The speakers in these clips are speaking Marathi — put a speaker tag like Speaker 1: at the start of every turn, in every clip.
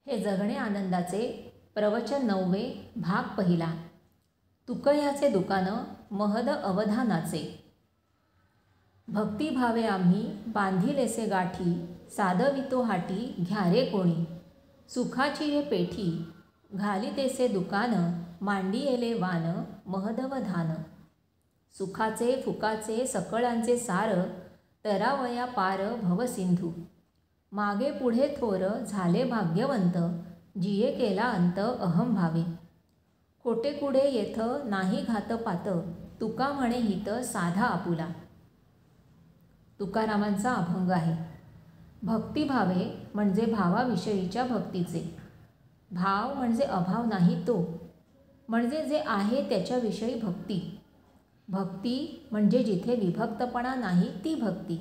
Speaker 1: हे जगणे आनंदाचे प्रवचन 9वे भाग पहिला. तुकयाचे दुकानं महद अवधानाचे. भक्तिभावे आम्ही बांधिलेसे गाठी, साधवितो हाटी घ्या रे कोणी. सुखाची ये पेठी घालितेसे दुकानं, मांडियेले वान महदवधान. सुखाचे फुकाचे सकळांचे सार, तरावया पार भवसिंधू. मागे पुढे थोर झाले भाग्यवंत, जिये केला अंत अहंभावे. खोटे कुडे येथ नाही घात पात, तुका म्हणे हित साधा आपुला. तुकारामांचा अभंग आहे. भक्तिभावे म्हणजे भावाविषयीच्या भक्तीचे. भाव म्हणजे अभाव नाही तो, म्हणजे जे आहे त्याच्याविषयी भक्ती. भक्ती म्हणजे जिथे विभक्तपणा नाही ती भक्ती.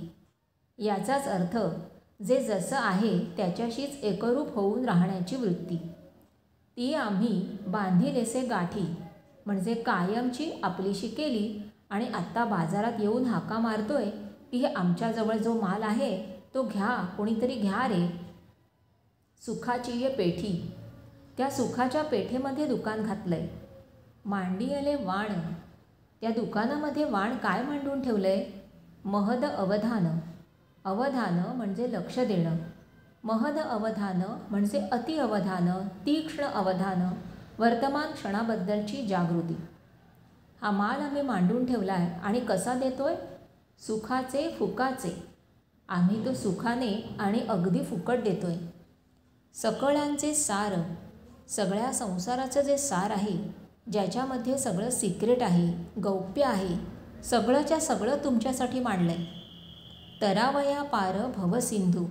Speaker 1: याचाच अर्थ जे जसं आहे त्याच्याशीच एकरूप होऊन राहण्याची वृत्ती. ती आम्ही बांधिलेसे गाठी म्हणजे कायमची आपलीशी केली आणि आत्ता बाजारात येऊन हाका मारतोय की हे आमच्याजवळ जो माल आहे तो घ्या, कोणीतरी घ्या रे. सुखाची ये पेठी, त्या सुखाच्या पेठेमध्ये दुकान घातलंय. मांडियले वाण, त्या दुकानामध्ये वाण काय मांडून ठेवलंय? महद अवधान. अवधान म्हणजे लक्ष देणं. महद अवधान म्हणजे अति अवधान, तीक्ष्ण अवधान, वर्तमान क्षणाबद्दलची जागृती. हा माल आम्ही मांडून ठेवला आहे आणि कसा देतोय? सुखाचे फुकाचे. आम्ही तो सुखाने आणि अगदी फुकट देतोय. सकळांचे सार, सगळ्या संसाराचं जे सार आहे, ज्याच्यामध्ये सगळं सिक्रेट आहे, गौप्य आहे, सगळंच्या सगळं तुमच्यासाठी मांडलंय. तरावया पार भवसिंधू.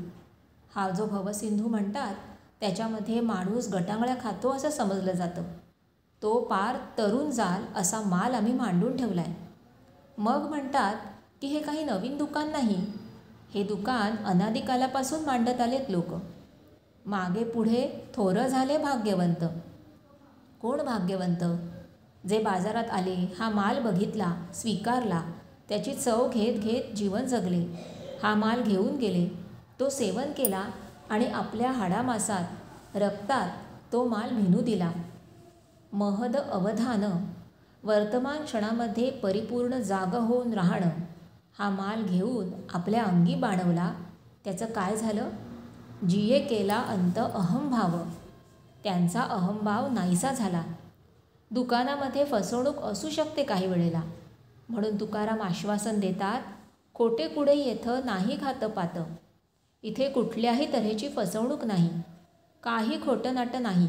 Speaker 1: हा जो भवसिंधू म्हणतात त्याच्यामध्ये माणूस गटांगळ्या खातो असं समजलं जातं. तो पार तरून जाल असा माल आम्ही मांडून ठेवला आहे. मग म्हणतात की हे काही नवीन दुकान नाही, हे दुकान अनादिकालापासून मांडत आलेत लोक. मागे पुढे थोरं झाले भाग्यवंत. कोण भाग्यवंत? जे बाजारात आले, हा माल बघितला, स्वीकारला, त्याची चव घेत घेत जीवन जगले, हा माल घेऊन गेले, तो सेवन केला आणि आपल्या हाडामासात रक्तात तो माल भिनू दिला. महद अवधान, वर्तमान क्षणामध्ये परिपूर्ण जाग होऊन राहणं. हा माल घेऊन आपल्या अंगी बाणवला, त्याचं काय झालं? जिये केला अंत अहंभाव, त्यांचा अहंभाव नाहीसा झाला. दुकानामध्ये फसवणूक असू शकते काही वेळेला, म्हणून तुकाराम आश्वासन देतात, खोटे कुडे येथं नाही घात पात. इथे कुठल्याही तऱ्हेची फसवणूक नाही, काही खोटं नाटं नाही.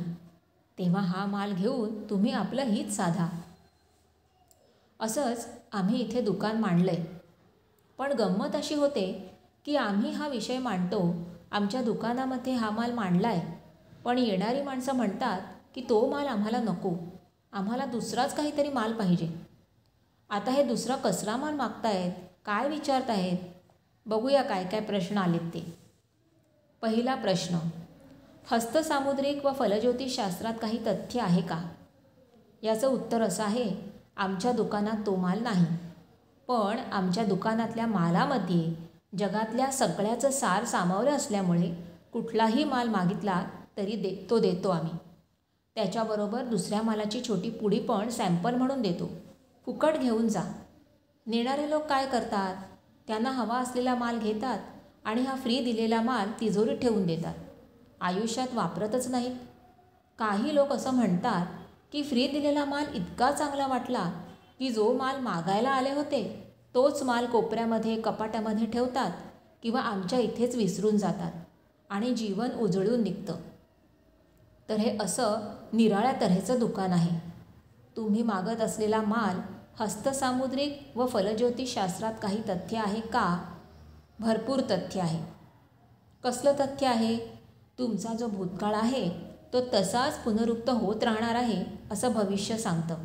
Speaker 1: तेव्हा हा माल घेऊन तुम्ही आपलं हित साधा. असंच आम्ही इथे दुकान मांडलंय. पण गंमत अशी होते की आम्ही हा विषय मांडतो, आमच्या दुकानामध्ये हा माल मांडलाय, पण येणारी माणसं म्हणतात की तो माल आम्हाला नको, आम्हाला दुसराच काहीतरी माल पाहिजे. आता हे दुसरा कसला माल मागतायत, काय विचारतायत? बघूया काय काय प्रश्न आलेत ते. पहिला प्रश्न, हस्तसामुद्रिक व फलज्योतिषशास्त्रात काही तथ्य आहे का? याचं उत्तर असं आहे, आमच्या दुकानात तो माल नाही, पण आमच्या दुकानातल्या मालामध्ये जगातल्या सगळ्याचं सार सामावलं असल्यामुळे कुठलाही माल मागितला तरी तो देतो आम्ही. त्याच्याबरोबर दुसऱ्या मालाची छोटी पुडी पण सॅम्पल म्हणून देतो. फुकट घेऊन जा. नेणारे लोक काय करतात? त्यांना हवा असलेला माल घेतात आणि हा फ्री दिलेला माल तिजोरीत ठेवून देतात, आयुष्यात वापरतच नाहीत. काही लोक असं म्हणतात की फ्री दिलेला माल इतका चांगला वाटला की जो माल मागायला आले होते तोच माल कोपऱ्यामध्ये कपाटामध्ये ठेवतात किंवा आमच्या इथेच विसरून जातात आणि जीवन उजळून निघतं. तर हे असं निराळ्या तऱ्हेचं दुकान आहे. तुम्ही मागत असलेला माल हस्तसामुद्रिक व फलज्योतिषशास्त्रात काही तथ्य आहे का? भरपूर तथ्य आहे. कसलं तथ्य आहे? तुमचा जो भूतकाळ आहे तो तसाच पुनरुक्त होत राहणार आहे असं भविष्य सांगतं.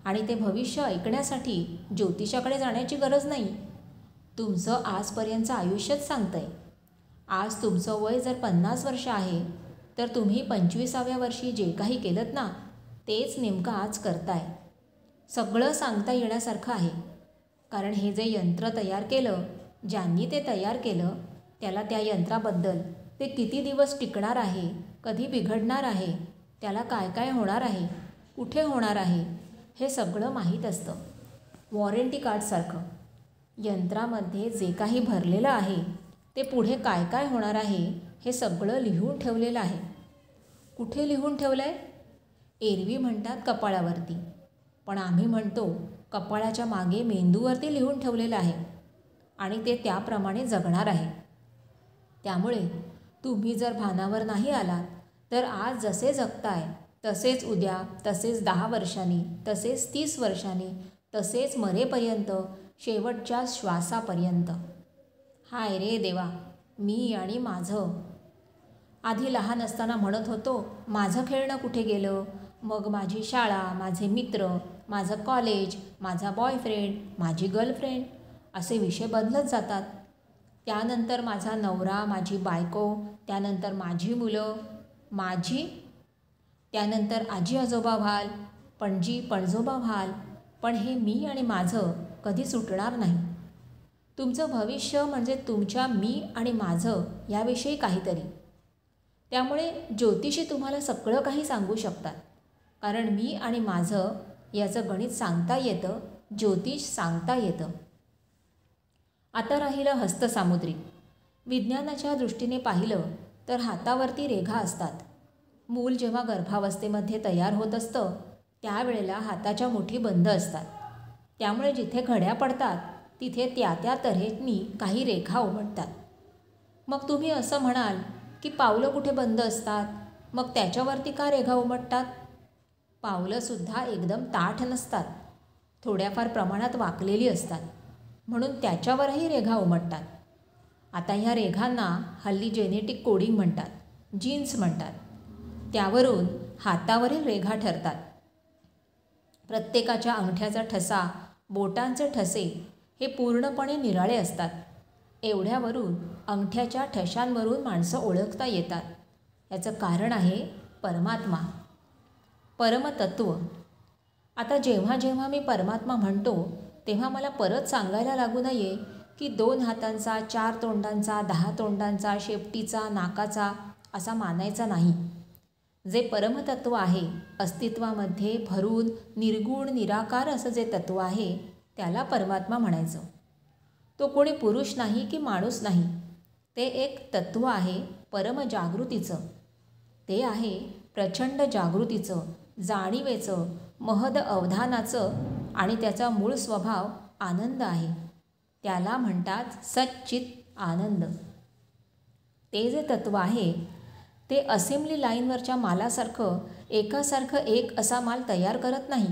Speaker 1: आणि ते भविष्य ऐकण्यासाठी ज्योतिषाकडे जाण्याची गरज नाही. तुमचं आजपर्यंतचं आयुष्यच सांगतंय. आज तुमचं वय जर 50 वर्ष आहे तर तुम्ही 25व्या वर्षी जे काही केलं ना तेच नेमकं आज करताय. सगळं सांगता येण्यासारखं आहे. कारण हे जे यंत्र तयार केलं, ज्यांनी ते तयार केलं त्याला त्या यंत्राबद्दल ते किती दिवस टिकणार आहे, कधी बिघडणार आहे, त्याला काय काय होणार आहे, कुठे होणार आहे, हे सगळं माहीत असतं. वॉरंटी कार्डसारखं. यंत्रामध्ये जे काही भरलेलं आहे ते पुढे काय काय होणार आहे हे सगळं लिहून ठेवलेलं आहे. कुठे लिहून ठेवलं आहे? एरवी म्हणतात कपाळावरती, पण आम्ही म्हणतो कपाळाच्या मागे मेंदूवरती लिहून ठेवलेलं आहे आणि ते त्याप्रमाणे जगणार आहे. त्यामुळे तुम्ही जर भानावर नाही आलात तर आज जसे जगताय तसेच उद्या, तसेच 10 वर्षांनी, तसेच 30 वर्षांनी, तसेच मरेपर्यंत, शेवटच्या श्वासापर्यंत. हाय रे देवा, मी आणि माझं. आधी लहान असताना म्हणत होतो माझं खेळणं कुठे गेलं, मग माझी शाळा, माझे मित्र, माझं कॉलेज, माझा बॉयफ्रेंड, माझी गर्लफ्रेंड असे विषय बदलत जातात. त्यानंतर माझा नवरा, माझी बायको, त्यानंतर माझी मुलं, त्यानंतर आजी आजोबा व्हाल, पणजी पणजोबा व्हाल. पण हे मी आणि माझं कधी सुटणार नाही. तुमचं भविष्य म्हणजे तुमच्या मी आणि माझं याविषयी काहीतरी. त्यामुळे ज्योतिषी तुम्हाला सगळं काही सांगू शकतात, कारण मी आणि माझं याचं गणित सांगता येतं, ज्योतिष सांगता येतं. आता राहिलं हस्तसामुद्रिक. विज्ञानाच्या दृष्टीने पाहिलं तर हातावरती रेघा असतात. मूल जेव्हा गर्भावस्थेमध्ये तयार होत असतं त्यावेळेला हाताच्या मुठी बंद असतात. त्यामुळे जिथे घड्या पडतात तिथे त्या त्या तऱ्हेनी काही रेखा उमटतात. मग तुम्ही असं म्हणाल की पावलं कुठे बंद असतात, मग त्याच्यावरती का रेघा उमटतात? पावलंसुद्धा एकदम ताठ नसतात, थोड्याफार प्रमाणात वाकलेली असतात, म्हणून त्याच्यावरही रेघा उमटतात. आता ह्या रेघांना हल्ली जेनेटिक कोडिंग म्हणतात, जीन्स म्हणतात. त्यावरून हातावरील रेघा ठरतात. प्रत्येकाच्या अंगठ्याचा ठसा, बोटांचे ठसे हे पूर्णपणे निराळे असतात. एवढ्यावरून अंगठ्याच्या ठशांवरून माणसं ओळखता येतात. याचं कारण आहे परमात्मा, परमतत्व. आता जेव्हा जेव्हा मी परमात्मा म्हणतो तेव्हा मला परत सांगायला लागू नये की 2 हातांचा, 4 तोंडांचा, 10 तोंडांचा, शेपटीचा, नाकाचा असा मानायचा नाही. जे परमतत्व आहे, अस्तित्वामध्ये भरून निर्गुण निराकार असं जे तत्व आहे त्याला परमात्मा म्हणायचं. तो कोणी पुरुष नाही की माणूस नाही, ते एक तत्व आहे परमजागृतीचं. ते आहे प्रचंड जागृतीचं, जाणीवेचं, महद अवधानाचं आणि त्याचा मूळ स्वभाव आनंद आहे. त्याला म्हणतात सच्चित आनंद. ते जे तत्व आहे ते असेंब्ली लाईनवरच्या मालासारखं एकासारखं एक असा माल तयार करत नाही.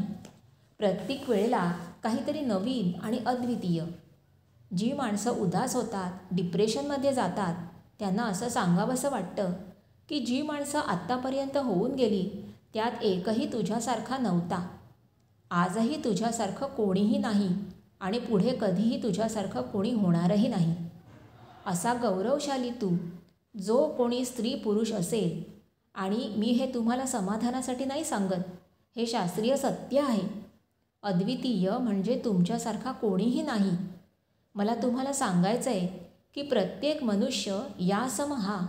Speaker 1: प्रत्येक वेळेला काहीतरी नवीन आणि अद्वितीय. जी माणसं उदास होतात, डिप्रेशनमध्ये जातात, त्यांना असं सांगावंसं वाटतं की जी माणसं आत्तापर्यंत होऊन गेली त्यात एकही तुझ्यासारखा नव्हता. आजही तुझ्यासारखं कोणीही नाही आणि पुढे कधीही तुझ्यासारखं कोणी होणारही नाही. असा गौरवशाली तू, जो कोणी स्त्री पुरुष असेल. आणि मी हे तुम्हाला समाधानासाठी नाही सांगत, हे शास्त्रीय सत्य आहे. अद्वितीय म्हणजे तुमच्यासारखा कोणीही नाही. मला तुम्हाला सांगायचं आहे की प्रत्येक मनुष्य यासम हा,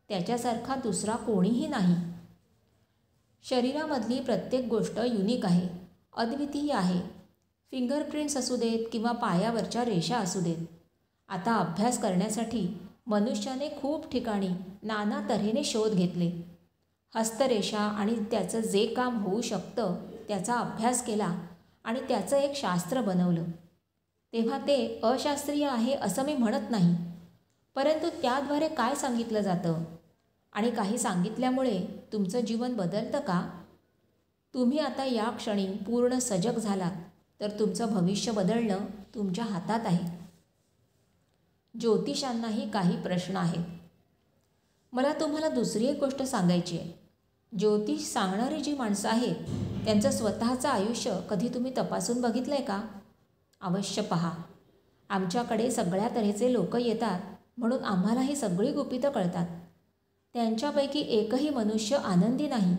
Speaker 1: त्याच्यासारखा दुसरा कोणीही नाही. शरीरामधली प्रत्येक गोष्ट युनिक आहे, अद्वितीय आहे. फिंगरप्रिंट्स असू देत किंवा पायावरच्या रेषा असू देत. आता अभ्यास करण्यासाठी मनुष्याने खूप ठिकाणी नाना तऱ्हेने शोध घेतले. हस्तरेषा आणि त्याचं जे काम होऊ शकतं त्याचा अभ्यास केला आणि त्याचं एक शास्त्र बनवलं. तेव्हा ते अशास्त्रीय आहे असं मी म्हणत नाही, परंतु त्याद्वारे काय सांगितलं जातं आणि काही सांगितल्यामुळे तुमचं जीवन बदलतं का? तुम्ही आता या क्षणी पूर्ण सजग झालात तर तुमचं भविष्य बदलणं तुमच्या हातात आहे. ज्योतिषांनाही काही प्रश्न आहेत. मला तुम्हाला दुसरी एक गोष्ट सांगायची आहे. ज्योतिष सांगणारी जी माणसं आहेत त्यांचं स्वतःचं आयुष्य कधी तुम्ही तपासून बघितलं आहे का? अवश्य पहा. आमच्याकडे सगळ्या तऱ्हेचे लोक येतात म्हणून आम्हाला ही सगळी गुपितं कळतात. त्यांच्यापैकी एकही मनुष्य आनंदी नाही.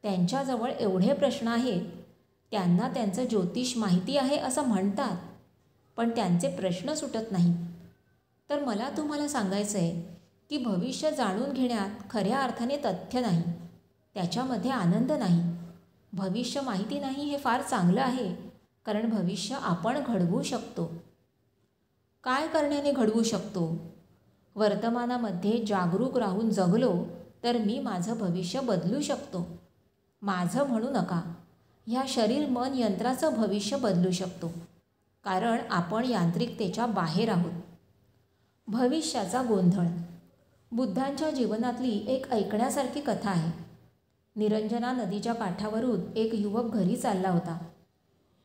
Speaker 1: त्यांच्याजवळ एवढे प्रश्न आहेत, त्यांना त्यांचं ज्योतिष माहिती आहे असं म्हणतात, पण त्यांचे प्रश्न सुटत नाही. तर मला तुम्हाला सांगायचं आहे की भविष्य जाणून घेण्यात खऱ्या अर्थाने तथ्य नाही, त्याच्यामध्ये आनंद नाही. भविष्य माहिती नाही हे फार चांगलं आहे, कारण भविष्य आपण घडवू शकतो. काय करण्याने घडवू शकतो? वर्तमानामध्ये जागरूक राहून जगलो तर मी माझं भविष्य बदलू शकतो. माझं म्हणू नका, ह्या शरीर मन यंत्राचं भविष्य बदलू शकतो, कारण आपण यांत्रिकतेच्या बाहेर आहोत. भविष्याचा गोंधळ. बुद्धांच्या जीवनातली एक ऐकण्यासारखी कथा आहे. निरंजना नदीच्या काठावरून एक युवक घरी चालला होता.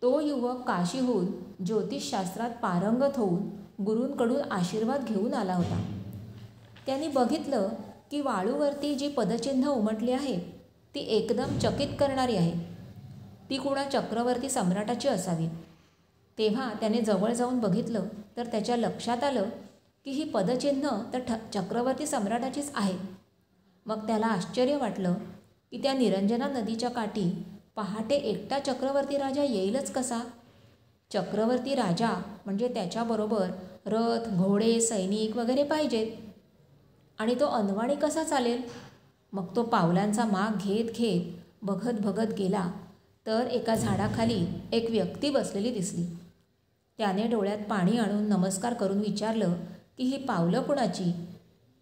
Speaker 1: तो युवक काशीहून ज्योतिषशास्त्रात पारंगत होऊन गुरूंकडून आशीर्वाद घेऊन आला होता. त्यांनी बघितलं की वाळूवरती जी पदचिन्ह उमटली आहेत ती एकदम चकित करणारी आहे. ती कुणा चक्रवर्ती सम्राटाची असावी. तेव्हा त्याने जवळ जाऊन बघितलं तर त्याच्या लक्षात आलं की ही पदचिन्ह तर चक्रवर्ती सम्राटाचीच आहेत. मग त्याला आश्चर्य वाटलं की त्या निरंजना नदीच्या काठी पहाटे एकटा चक्रवर्ती राजा येईलच कसा? चक्रवर्ती राजा म्हणजे त्याच्याबरोबर रथ, घोडे, सैनिक वगैरे पाहिजेत. आणि तो अनवाणी कसा चालेल? मग तो पावलांचा माग घेत घेत बघत बघत गेला तर एका झाडाखाली एक व्यक्ती बसलेली दिसली. त्याने डोळ्यात पाणी आणून नमस्कार करून विचारलं की ही पावलं कुणाची?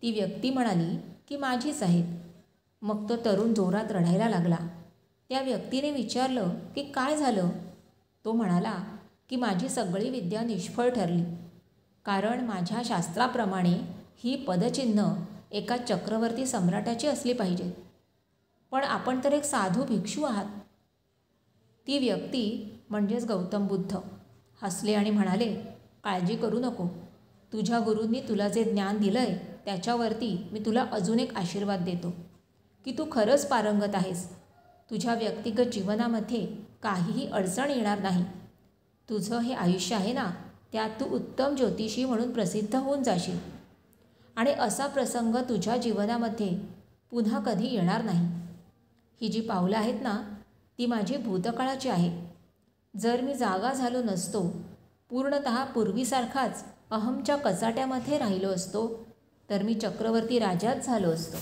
Speaker 1: ती व्यक्ती म्हणाली की माझीच आहेत. मग तो तरुण जोरात रडायला लागला. त्या व्यक्तीने विचारलं की काय झालं? तो म्हणाला की माझी सगळी विद्या निष्फळ ठरली, कारण माझ्या शास्त्राप्रमाणे ही पदचिन्ह एका चक्रवर्ती सम्राटाची असली पाहिजेत. पण आपण तर एक साधू भिक्षू आहात. ती व्यक्ती म्हणजेच गौतम बुद्ध हसले आणि म्हणाले, काळजी करू नको. तुझ्या गुरूंनी तुला जे ज्ञान दिलं आहे त्याच्यावरती मी तुला अजून एक आशीर्वाद देतो की तू खरंच पारंगत आहेस. तुझ्या व्यक्तिगत जीवनामध्ये काहीही अडचण येणार नाही. तुझं हे आयुष्य आहे ना, त्यात तू उत्तम ज्योतिषी म्हणून प्रसिद्ध होऊन जाशील. आणि असा प्रसंग तुझ्या जीवनामध्ये पुन्हा कधी येणार नाही. ही जी पावलं आहेत ना, ती माझी भूतकाळाची आहेत. जर मी जागा झालो नसतो, पूर्णतः पूर्वीसारखाच अहमच्या कचाट्यामध्ये राहिलो असतो, तर मी चक्रवर्ती राजाच झालो असतो.